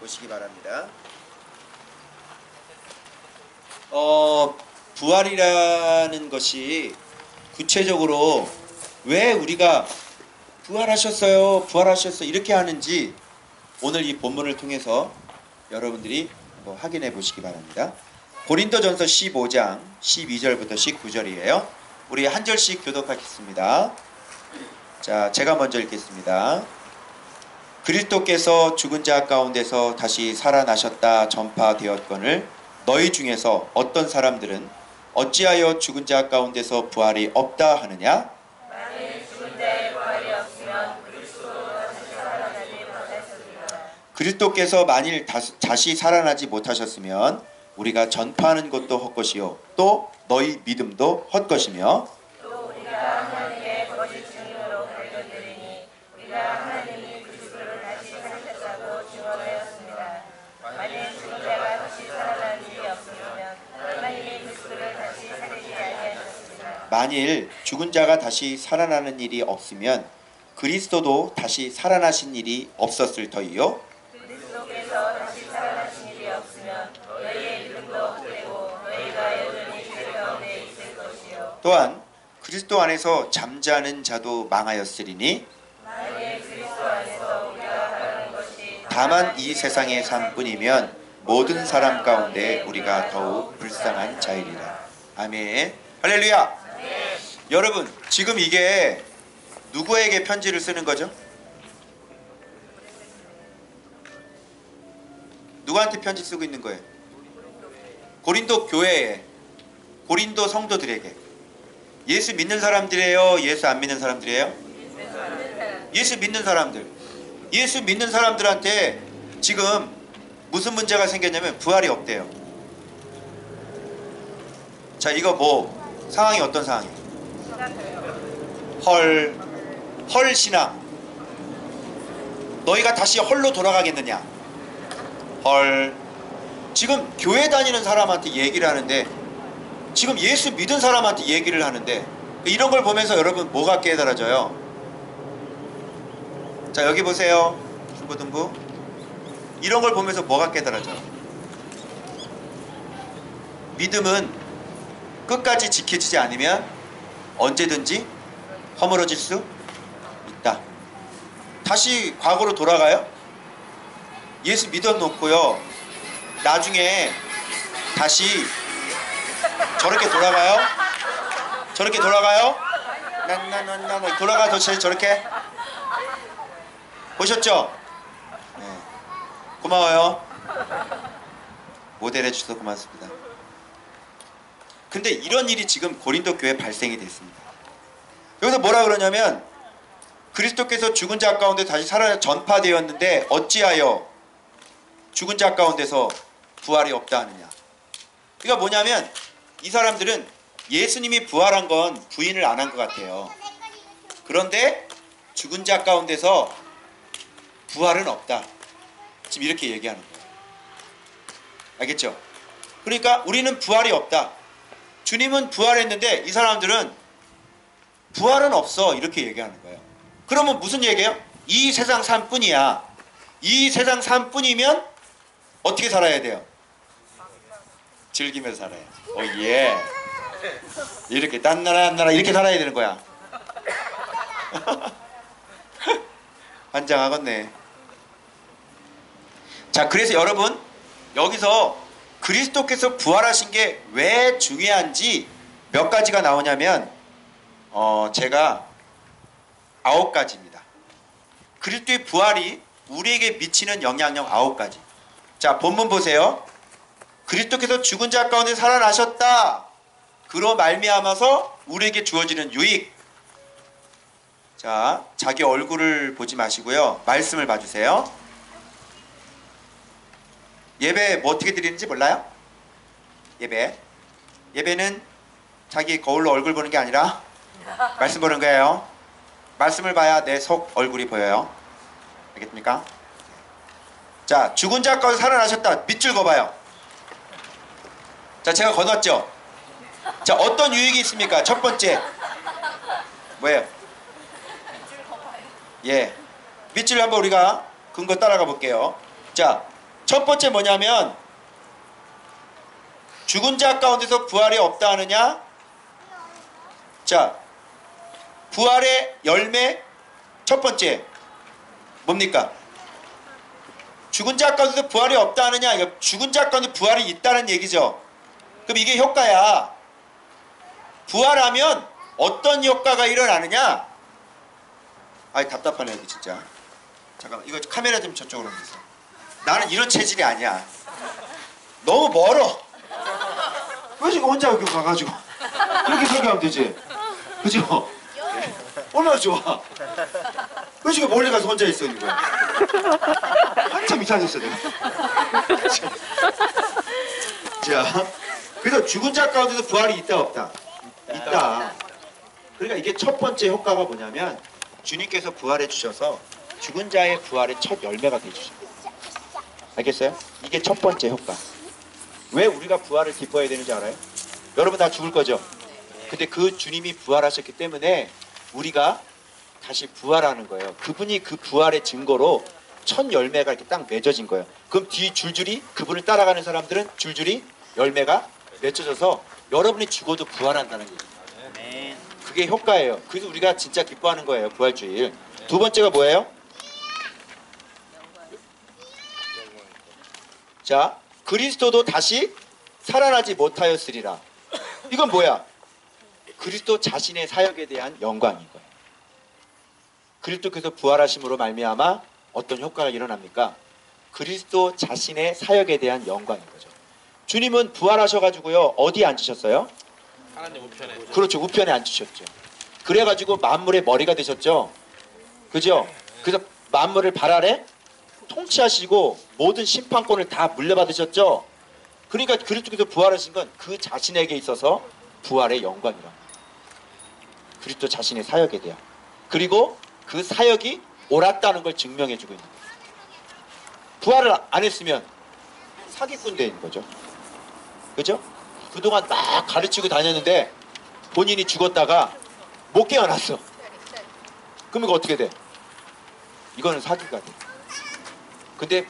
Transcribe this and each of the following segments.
보시기 바랍니다. 부활이라는 것이 구체적으로 왜 우리가 부활하셨어요, 부활하셨어요 이렇게 하는지 오늘 이 본문을 통해서 여러분들이 확인해 보시기 바랍니다. 고린도전서 15장 12절부터 19절이에요. 우리 한 절씩 교독하겠습니다. 자, 제가 먼저 읽겠습니다. 그리스도께서 죽은 자 가운데서 다시 살아나셨다 전파되었거늘 너희 중에서 어떤 사람들은 어찌하여 죽은 자 가운데서 부활이 없다 하느냐? 만일 죽은 자의 부활이 없으면 그리스도도 다시 살아나지 못하셨으리라. 그리스도께서 만일 다시 살아나지 못하셨으면 우리가 전파하는 것도 헛것이요 또 너희 믿음도 헛것이며 또 우리가 하나님의 거짓 증인으로 밝혀드리니 우리가 하나님이 그리스도를 다시 살리셨다고 증언하였습니다. 만일 죽은 자가 다시 살아난 일이 없으면 하나님이 그리스도를 다시 살리지 아니하셨습니다. 만일 죽은 자가 다시 살아나는 일이 없으면 그리스도도 다시 살아나신 일이 없었을 터이요 그리스도께서 다시 살아나신 일이 없으면 너희의 믿음도 헛되고 너희가 여전히 죄 가운데 있을 것이요 또한 그리스도 안에서 잠자는 자도 망하였으리니 만일 그리스도 안에서 우리가 바라는 것이 다만 이 세상의 삶뿐이면 모든 사람 가운데 우리가 더욱 불쌍한 자이리라. 아멘. 할렐루야. 여러분 지금 이게 누구에게 편지를 쓰는 거죠? 누구한테 편지 쓰고 있는 거예요? 고린도 교회에, 고린도 성도들에게. 예수 믿는 사람들이에요? 예수 안 믿는 사람들이에요? 예수 믿는 사람들. 예수 믿는 사람들한테 지금 무슨 문제가 생겼냐면 부활이 없대요. 자, 이거 상황이 어떤 상황이에요? 헐 신앙. 너희가 다시 헐로 돌아가겠느냐? 헐. 지금 교회 다니는 사람한테 얘기를 하는데, 지금 예수 믿은 사람한테 얘기를 하는데, 이런 걸 보면서 여러분 뭐가 깨달아져요? 자, 여기 보세요. 중고등부. 이런 걸 보면서 뭐가 깨달아져요? 믿음은 끝까지 지켜지지 않으면 언제든지 허물어질 수 있다. 다시 과거로 돌아가요? 예수 믿어놓고요, 나중에 다시 저렇게 돌아가요? 저렇게 돌아가요? 돌아가서 저렇게 보셨죠? 네. 고마워요. 모델해 주셔서 고맙습니다. 근데 이런 일이 지금 고린도 교회에 발생이 됐습니다. 여기서 뭐라 그러냐면 그리스도께서 죽은 자 가운데 다시 살아 전파되었는데 어찌하여 죽은 자 가운데서 부활이 없다 하느냐. 그러니까 뭐냐면 이 사람들은 예수님이 부활한 건 부인을 안 한 것 같아요. 그런데 죽은 자 가운데서 부활은 없다. 지금 이렇게 얘기하는 거예요. 알겠죠? 그러니까 우리는 부활이 없다. 주님은 부활했는데 이 사람들은 부활은 없어. 이렇게 얘기하는 거예요. 그러면 무슨 얘기예요? 이 세상 삶뿐이야. 이 세상 삶뿐이면 어떻게 살아야 돼요? 즐기면서 살아야지. 예. 이렇게 딴나라 이렇게 살아야 되는 거야. 환장하겠네. 자, 그래서 여러분 여기서 그리스도께서 부활하신 게 왜 중요한지 몇 가지가 나오냐면 제가 9가지입니다. 그리스도의 부활이 우리에게 미치는 영향력 9가지. 자, 본문 보세요. 그리스도께서 죽은 자 가운데 살아나셨다. 그로 말미암아서 우리에게 주어지는 유익. 자, 자기 얼굴을 보지 마시고요, 말씀을 봐주세요. 예배 뭐 어떻게 드리는지 몰라요? 예배는 자기 거울로 얼굴 보는 게 아니라 말씀 보는 거예요. 말씀을 봐야 내 속 얼굴이 보여요. 알겠습니까? 자, 죽은 자 가운데 살아나셨다. 밑줄 그어봐요. 자, 제가 거뒀죠? 자, 어떤 유익이 있습니까? 첫 번째 뭐예요? 예, 밑줄 한번 우리가 근거 따라가 볼게요. 자, 첫 번째 뭐냐면 죽은 자 가운데서 부활이 없다 하느냐? 자, 부활의 열매 첫 번째 뭡니까? 죽은 자 가운데서 부활이 없다 하느냐? 이거 죽은 자 가운데 부활이 있다는 얘기죠. 그럼 이게 효과야. 부활하면 어떤 효과가 일어나느냐? 아이 답답하네 이거 진짜. 잠깐만 이거 카메라 좀 저쪽으로 옮기세요. 나는 이런 체질이 아니야. 너무 멀어. 왜 지금 혼자 여기 가가지고 이렇게 설교하면 되지? 그죠? 얼마나 좋아. 왜 지금 멀리 가서 혼자 있어 이거? 한참 이상했어 내가. 자, 그래서 죽은 자 가운데서 부활이 있다 없다? 있다. 그러니까 이게 첫 번째 효과가 뭐냐면 주님께서 부활해 주셔서 죽은 자의 부활의 첫 열매가 되주십니다. 알겠어요? 이게 첫 번째 효과. 왜 우리가 부활을 기뻐해야 되는지 알아요? 여러분 다 죽을 거죠? 근데 그 주님이 부활하셨기 때문에 우리가 다시 부활하는 거예요. 그분이 그 부활의 증거로 첫 열매가 이렇게 딱 맺어진 거예요. 그럼 뒤 줄줄이 그분을 따라가는 사람들은 줄줄이 열매가 맺혀져서 여러분이 죽어도 부활한다는 얘기예요. 그게 효과예요. 그래서 우리가 진짜 기뻐하는 거예요. 부활주일. 두 번째가 뭐예요? 자, 그리스도도 다시 살아나지 못하였으리라. 이건 뭐야? 그리스도 자신의 사역에 대한 영광인 거예요. 그리스도께서 부활하심으로 말미암아 어떤 효과가 일어납니까? 그리스도 자신의 사역에 대한 영광인 거죠. 주님은 부활하셔가지고요 어디에 앉으셨어요? 하나님 우편에. 그렇죠, 우편에 앉으셨죠. 그래가지고 만물의 머리가 되셨죠. 그죠? 그래서 만물을 발 아래 통치하시고 모든 심판권을 다 물려받으셨죠. 그러니까 그리스도께서 부활하신 건 그 자신에게 있어서 부활의 영광이라. 그리스도 자신의 사역에 대한. 그리고 그 사역이 옳았다는 걸 증명해주고 있는 거예요. 부활을 안 했으면 사기꾼 되는 거죠. 그죠? 그동안 막 가르치고 다녔는데 본인이 죽었다가 못 깨어났어. 그럼 이거 어떻게 돼? 이거는 사기가 돼. 근데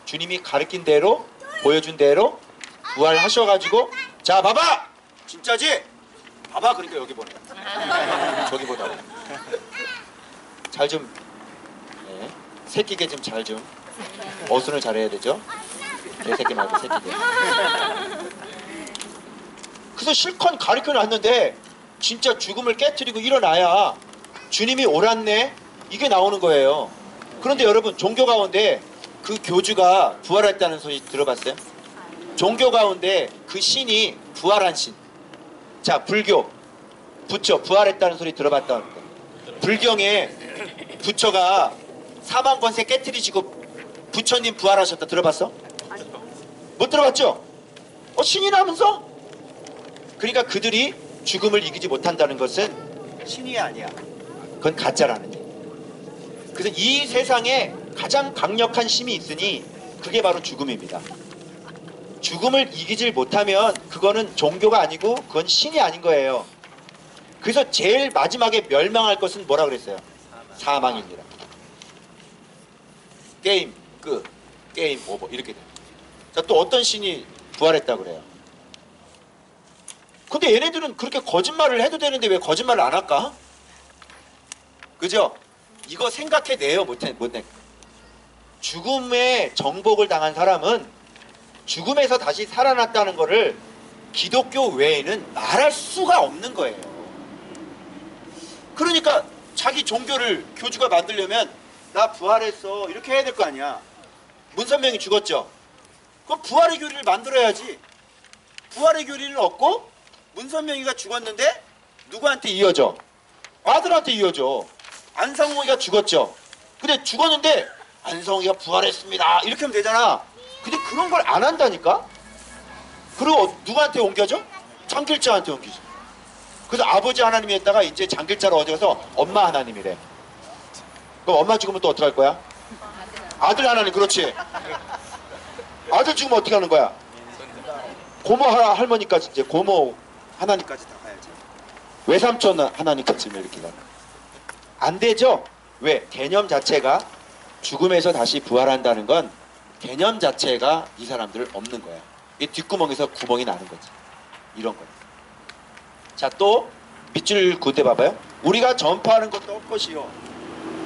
주님이 가르친 대로 보여준 대로 부활하셔가지고 자 봐봐! 진짜지? 봐봐. 그러니까 여기 보내. 저기 보다가 잘 좀 네. 새끼게 좀 잘 좀 어순을 잘해야 되죠. 개새끼 말고 새끼게. 그래서 실컷 가르쳐놨는데 진짜 죽음을 깨트리고 일어나야 주님이 옳았네 이게 나오는 거예요. 그런데 여러분 종교 가운데 그 교주가 부활했다는 소리 들어봤어요? 종교 가운데 그 신이 부활한 신. 자, 불교 부처 부활했다는 소리 들어봤다. 불경에 부처가 사망 권세 깨트리시고 부처님 부활하셨다 들어봤어? 못 들어봤죠? 신이라면서? 그러니까 그들이 죽음을 이기지 못한다는 것은 신이 아니야. 그건 가짜라는 얘기. 그래서 이 세상에 가장 강력한 힘이 있으니 그게 바로 죽음입니다. 죽음을 이기질 못하면 그거는 종교가 아니고 그건 신이 아닌 거예요. 그래서 제일 마지막에 멸망할 것은 뭐라 그랬어요? 사망입니다. 게임 끝, 게임 오버 이렇게 돼요. 자, 또 어떤 신이 부활했다고 그래요? 근데 얘네들은 그렇게 거짓말을 해도 되는데 왜 거짓말을 안 할까? 그죠? 이거 생각해내요. 못해. 죽음에 정복을 당한 사람은 죽음에서 다시 살아났다는 거를 기독교 외에는 말할 수가 없는 거예요. 그러니까 자기 종교를 교주가 만들려면 나 부활했어 이렇게 해야 될 거 아니야. 문선명이 죽었죠. 그럼 부활의 교리를 만들어야지. 부활의 교리는 없고 문선명이가 죽었는데 누구한테 이어져? 아들한테 이어져. 안성홍이가 죽었죠. 근데 죽었는데 안성홍이가 부활했습니다 이렇게 하면 되잖아. 근데 그런 걸 안 한다니까. 그리고 누구한테 옮겨져? 장길자한테 옮기죠. 그래서 아버지 하나님이 했다가 이제 장길자로 어디 가서 엄마 하나님이래. 그럼 엄마 죽으면 또 어떡할 거야? 아들 하나님. 그렇지. 아들 죽으면 어떻게 하는 거야? 고모 할머니까지 이제 고모 하나님까지 다 가야지. 외삼촌 하나님까지 이렇게 가. 안 되죠? 왜? 개념 자체가 죽음에서 다시 부활한다는 건 개념 자체가 이 사람들 없는 거야. 이 뒷구멍에서 구멍이 나는 거지. 이런 거. 자, 또 밑줄 그대 봐봐요. 우리가 전파하는 것도 헛것이요.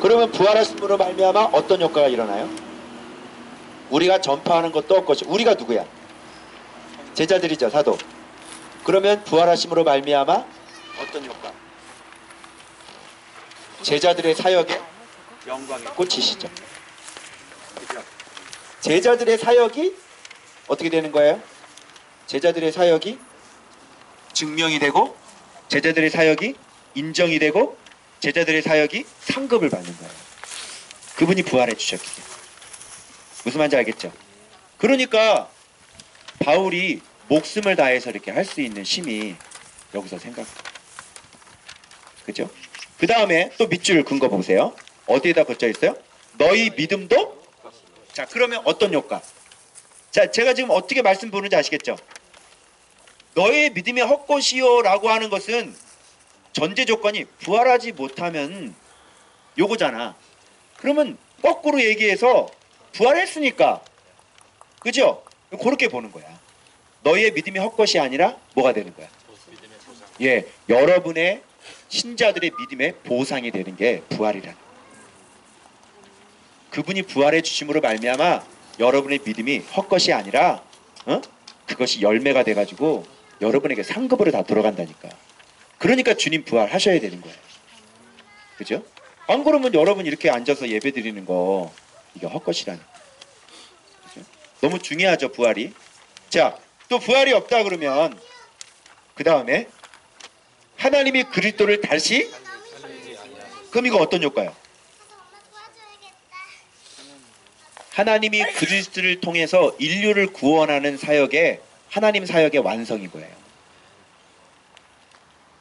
그러면 부활하심으로 말미암아 어떤 효과가 일어나요? 우리가 전파하는 것도 헛것이. 우리가 누구야? 제자들이죠, 사도. 그러면 부활하심으로 말미암아 어떤 효과? 제자들의 사역에 영광의 꽃이시죠. 제자들의 사역이 어떻게 되는 거예요? 제자들의 사역이 증명이 되고, 제자들의 사역이 인정이 되고, 제자들의 사역이 상급을 받는 거예요. 그분이 부활해 주셨기 때문에. 무슨 말인지 알겠죠? 그러니까 바울이 목숨을 다해서 이렇게 할 수 있는 힘이 여기서 생각해요. 그죠? 그 다음에 또 밑줄 근거 보세요. 어디에다 걸쳐 있어요? 너희 믿음도? 자, 그러면 어떤 효과? 자, 제가 지금 어떻게 말씀 보는지 아시겠죠? 너의 믿음이 헛것이요 라고 하는 것은 전제 조건이 부활하지 못하면 요거잖아. 그러면 거꾸로 얘기해서 부활했으니까, 그죠? 그렇게 보는 거야. 너희의 믿음이 헛것이 아니라 뭐가 되는 거야? 예, 여러분의 신자들의 믿음의 보상이 되는 게 부활이라는 거야. 그분이 부활해 주심으로 말미암아 여러분의 믿음이 헛것이 아니라 그것이 열매가 돼가지고 여러분에게 상급으로 다 들어간다니까. 그러니까 주님 부활하셔야 되는 거예요. 그죠? 안 그러면 여러분 이렇게 앉아서 예배 드리는 거 이게 헛것이라는 거예요. 그죠? 너무 중요하죠, 부활이. 자, 또 부활이 없다 그러면 그 다음에 하나님이 그리스도를 다시, 그럼 이거 어떤 효과요? 하나님이 그리스도를 통해서 인류를 구원하는 사역에 하나님 사역의 완성인 거예요.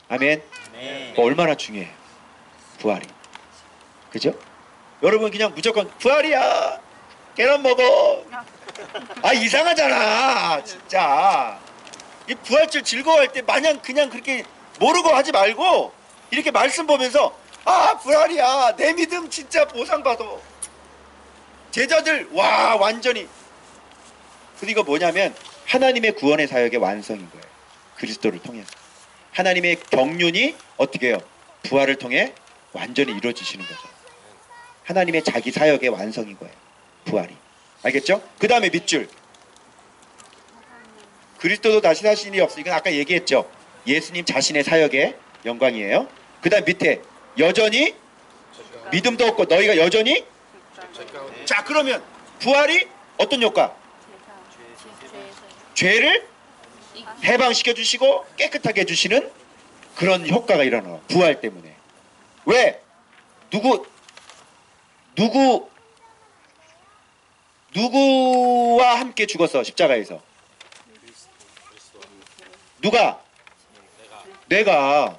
아멘. 얼마나 중요해요, 부활이. 그죠? 여러분 그냥 무조건 부활이야, 계란 먹어, 아 이상하잖아 진짜. 이 부활절 즐거워할 때 마냥 그냥 그렇게 모르고 하지 말고 이렇게 말씀 보면서 아 부활이야, 내 믿음 진짜 보상받아. 제자들 와 완전히. 근데 이거 뭐냐면 하나님의 구원의 사역의 완성인 거예요. 그리스도를 통해서 하나님의 경륜이 어떻게 해요? 부활을 통해 완전히 이루어지시는 거죠. 하나님의 자기 사역의 완성인 거예요, 부활이. 알겠죠? 그 다음에 밑줄. 그리스도도 다시 사신 일이 없으니, 이건 아까 얘기했죠. 예수님 자신의 사역의 영광이에요. 그 다음 밑에 여전히 믿음도 없고 너희가 여전히. 자, 그러면 부활이 어떤 효과? 죄를 해방시켜 주시고 깨끗하게 해주시는 그런 효과가 일어나요, 부활 때문에. 왜? 누구와 함께 죽었어, 십자가에서? 누가? 내가.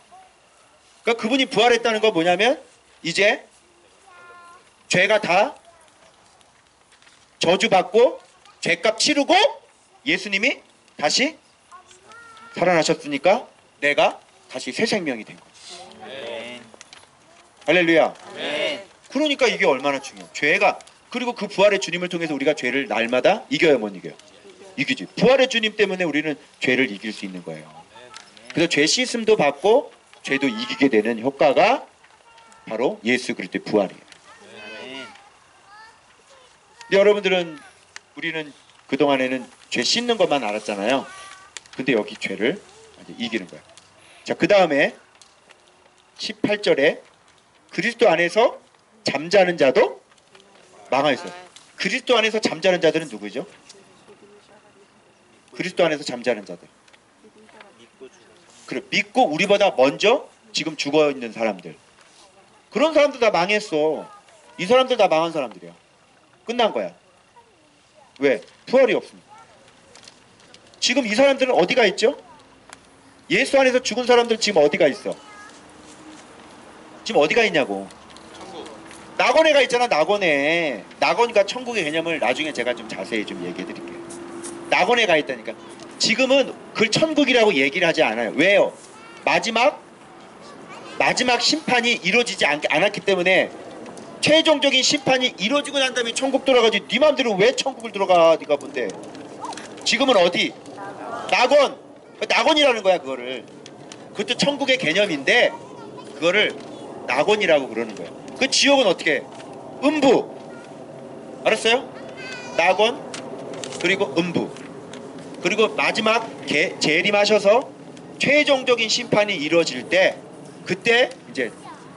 그러니까 그분이 부활했다는 건 뭐냐면 이제 죄가 다 저주받고 죄값 치르고 예수님이 다시 살아나셨으니까 내가 다시 새 생명이 된 거지. 할렐루야. 그러니까 이게 얼마나 중요해요. 죄가, 그리고 그 부활의 주님을 통해서 우리가 죄를 날마다 이겨요, 못 이겨요? 이기지. 부활의 주님 때문에 우리는 죄를 이길 수 있는 거예요. 그래서 죄 씻음도 받고 죄도 이기게 되는 효과가 바로 예수 그리스도의 부활이에요. 근데 여러분들은, 우리는 그동안에는 죄 씻는 것만 알았잖아요. 근데 여기 죄를 이기는 거예요. 자, 그 다음에 18절에 그리스도 안에서 잠자는 자도 망하였어요. 그리스도 안에서 잠자는 자들은 누구죠? 그리스도 안에서 잠자는 자들. 그래, 믿고 우리보다 먼저 지금 죽어 있는 사람들. 그런 사람들 다 망했어. 이 사람들 다 망한 사람들이야. 끝난 거야. 왜? 부활이 없습니다. 지금 이 사람들은 어디가 있죠? 예수 안에서 죽은 사람들 지금 어디가 있어? 지금 어디가 있냐고. 낙원에 가 있잖아, 낙원에. 낙원과 천국의 개념을 나중에 제가 좀 자세히 좀 얘기해 드릴게요. 낙원에 가 있다니까. 지금은 그걸 천국이라고 얘기를 하지 않아요. 왜요? 마지막 심판이 이루어지지 않았기 때문에 최종적인 심판이 이루어지고 난 다음에 천국 들어가지. 네 맘대로 왜 천국을 들어가? 네가 뭔데? 지금은 어디? 낙원. 낙원이라는 거야 그거를. 그것도 천국의 개념인데 그거를 낙원이라고 그러는 거야. 그 지옥은 어떻게 해? 음부. 알았어요? 낙원 그리고 음부 그리고 마지막 재림하셔서 최종적인 심판이 이루어질 때 그때 이제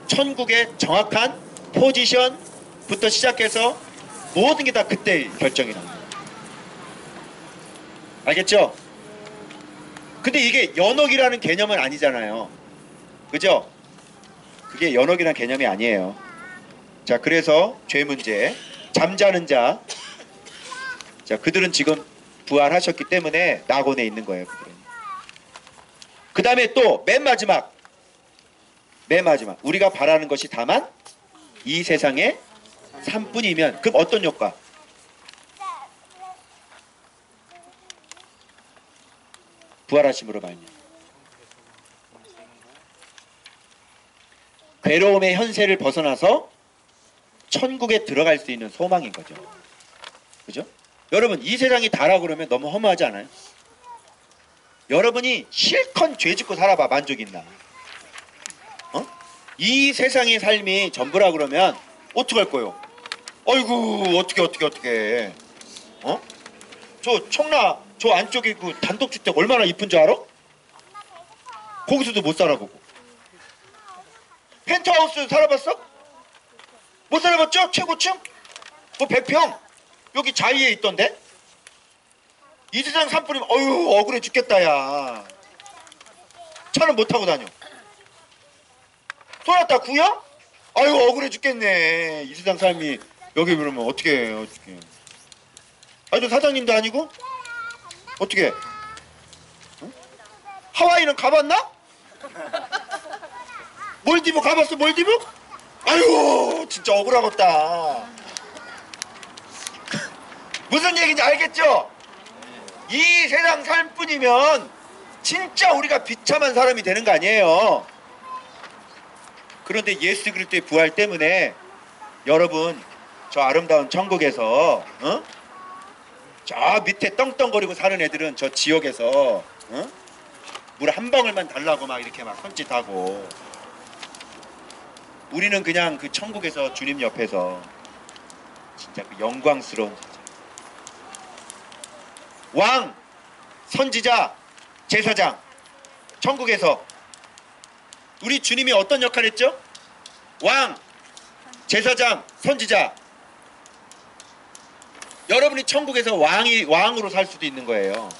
천국의 정확한 포지션부터 시작해서 모든 게 다 그때 결정이 납니다. 알겠죠? 근데 이게 연옥이라는 개념은 아니잖아요. 그죠? 그게 연옥이라는 개념이 아니에요. 자, 그래서 죄 문제. 잠자는 자. 자, 그들은 지금 부활하셨기 때문에 낙원에 있는 거예요. 그들은. 그 다음에 또 맨 마지막. 우리가 바라는 것이 다만 이 세상의 삶뿐이면 그럼 어떤 효과? 부활하심으로 말미암아 괴로움의 현세를 벗어나서 천국에 들어갈 수 있는 소망인 거죠. 그죠? 여러분 이 세상이 다라고 그러면 너무 허무하지 않아요? 여러분이 실컷 죄 짓고 살아봐. 만족 있나? 어? 이 세상의 삶이 전부라 그러면 어떡할 거예요? 어이구 어떻게 어? 저 청라 저 안쪽에 그 단독주택 얼마나 이쁜 줄 알아? 거기서도 못 살아보고. 펜트하우스 살아봤어? 못 살아봤죠? 최고층? 뭐 100평 여기 자이에 있던데? 이 세상 산불이면 어휴 억울해 죽겠다 야. 차는 못 타고 다녀. 소나타 구형? 아유 억울해 죽겠네. 이 세상 삶이 여기 그러면 어떻게 해 어떻게. 아니 사장님도 아니고 어떻게 어? 하와이는 가봤나? 몰디브 가봤어 몰디브? 아유 진짜 억울하겠다. 무슨 얘기인지 알겠죠? 이 세상 삶뿐이면 진짜 우리가 비참한 사람이 되는 거 아니에요. 그런데 예수 그리스도의 부활 때문에 여러분 저 아름다운 천국에서 어? 저 밑에 떵떵거리고 사는 애들은 저 지옥에서 어? 물 한 방울만 달라고 막 이렇게 막 손짓하고 우리는 그냥 그 천국에서 주님 옆에서 진짜 그 영광스러운 왕, 선지자, 제사장 천국에서 우리 주님이 어떤 역할을 했죠? 왕, 제사장, 선지자. 여러분이 천국에서 왕으로 살 수도 있는 거예요.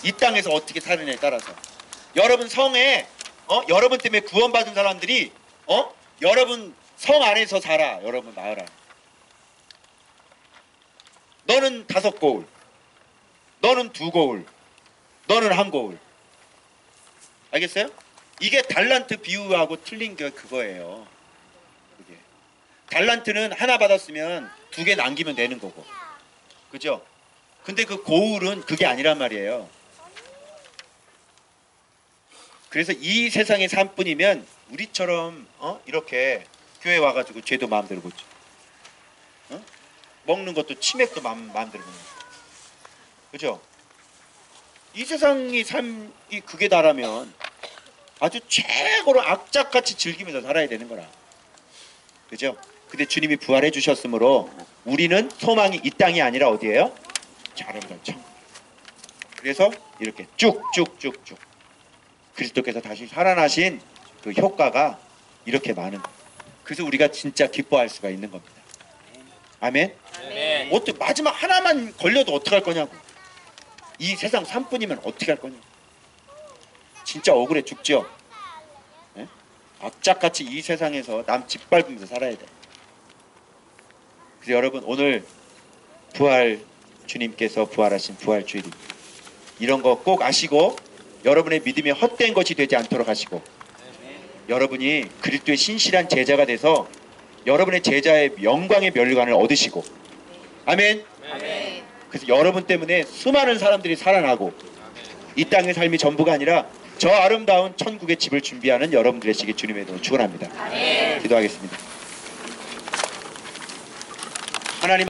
이 땅에서 어떻게 사느냐에 따라서. 여러분 성에 여러분 때문에 구원받은 사람들이 여러분 성 안에서 살아. 여러분 마을 안에. 너는 5고울, 너는 2고울, 너는 1고울. 알겠어요? 이게 달란트 비유하고 틀린 게 그거예요. 그게. 달란트는 하나 받았으면 2개 남기면 되는 거고. 그죠? 근데 그 고울은 그게 아니란 말이에요. 그래서 이 세상의 삶뿐이면 우리처럼 이렇게 교회 와가지고 죄도 마음대로 묻죠. 먹는 것도 치맥도 마음대로 먹는 거. 그죠? 이 세상의 삶이 그게 다라면 아주 최고로 악착같이 즐기면서 살아야 되는 거라. 그죠? 근데 주님이 부활해 주셨으므로 우리는 소망이 이 땅이 아니라 어디예요? 저 아름다운 천국. 그래서 이렇게 쭉쭉쭉쭉 그리스도께서 다시 살아나신 그 효과가 이렇게 많은 거예요. 그래서 우리가 진짜 기뻐할 수가 있는 겁니다. 아멘? 아멘. 어떻게 마지막 하나만 걸려도 어떡할 거냐고. 이 세상 삶뿐이면 어떻게 할 거냐고. 진짜 억울해 죽죠? 네? 악착같이 이 세상에서 남 짓밟으면서 살아야 돼. 그래서 여러분 오늘 부활 주님께서 부활하신 부활주일입니다. 이런 거 꼭 아시고 여러분의 믿음이 헛된 것이 되지 않도록 하시고 여러분이 그리스도의 신실한 제자가 돼서 여러분의 제자의 영광의 멸관을 얻으시고 아멘. 아멘. 그래서 여러분 때문에 수많은 사람들이 살아나고 이 땅의 삶이 전부가 아니라 저 아름다운 천국의 집을 준비하는 여러분들의 시기 주님의 이름으로 축원합니다. 아멘. 기도하겠습니다. 하나님